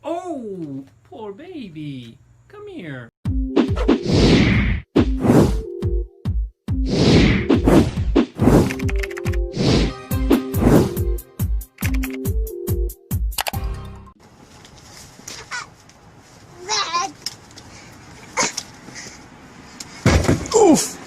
Oh, poor baby. Come here. Oof!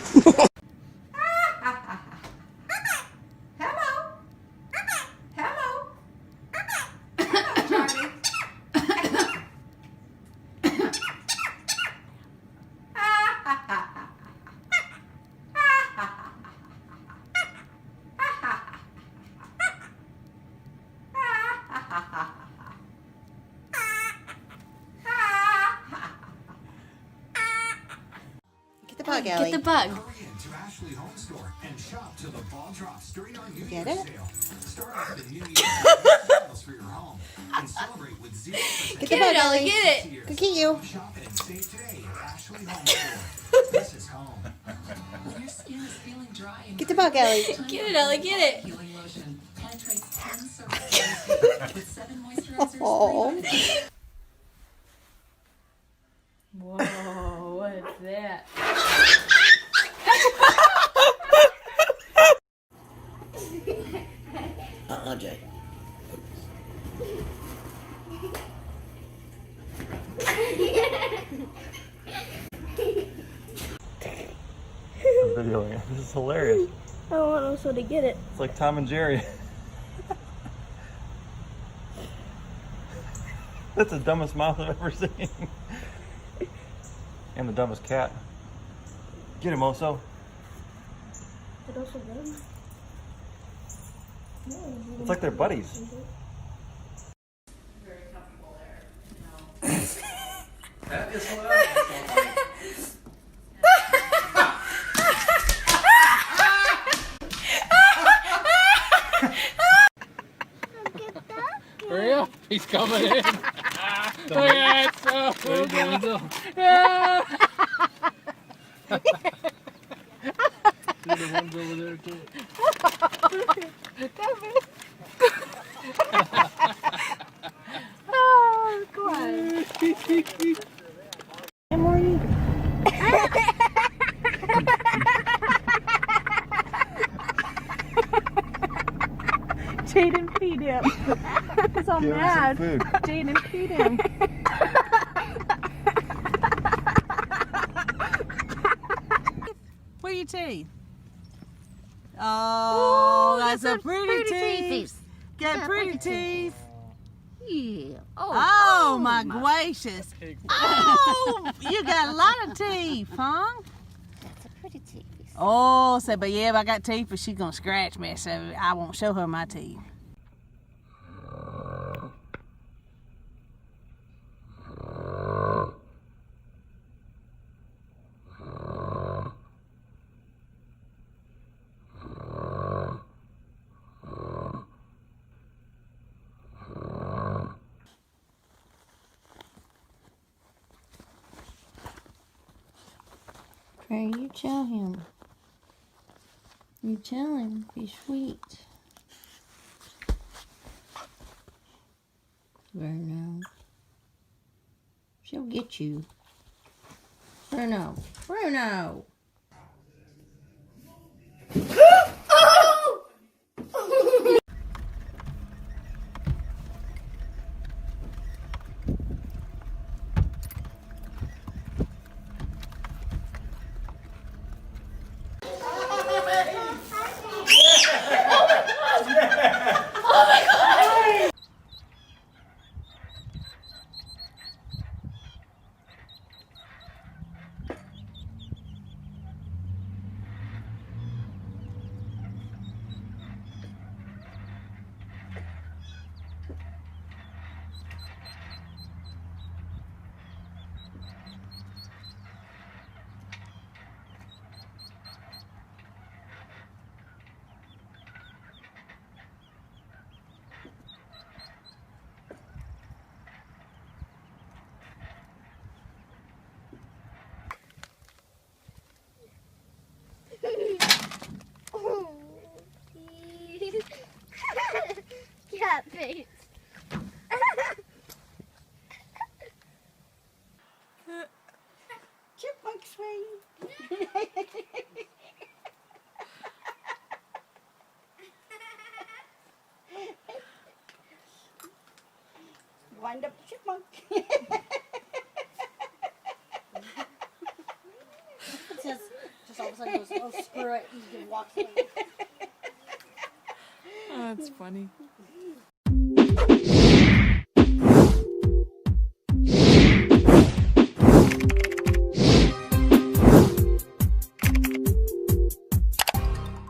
Get the bug, Ellie. Get the bug. Get it? Get Get it, Ellie, get it. Go get you. Get the bug, Ellie. Get it, Ellie, get it. Oh. Whoa, what is that? Jay. I'm videoing it. This is hilarious. I want also to get it. It's like Tom and Jerry. That's the dumbest mouth I've ever seen. And the dumbest cat. Get him, Oso. Did also get him? It's like they're buddies. Very comfortable there. No. That is hilarious. Hurry up, he's coming in. Look at that stuff. What are you doing? See the ones over there too. Oh, go on. Jaden, feed him. Because I'm mad. Jaden, feed him. What are your teeth? Oh, Ooh, that's a those are pretty pretty teeth. Got pretty teeth. Yeah. Oh, my gracious. Oh, you got a lot of teeth, huh? That's a pretty teeth. Oh, say, but yeah, if I got teeth, but she's gonna scratch me, so I won't show her my teeth. Pray you tell him. You tell him. Be sweet. Bruno. She'll get you. Bruno. Bruno. Cat face. wind up chipmunk. Just all of a sudden goes, oh, screw it, and walks away. Oh, that's funny.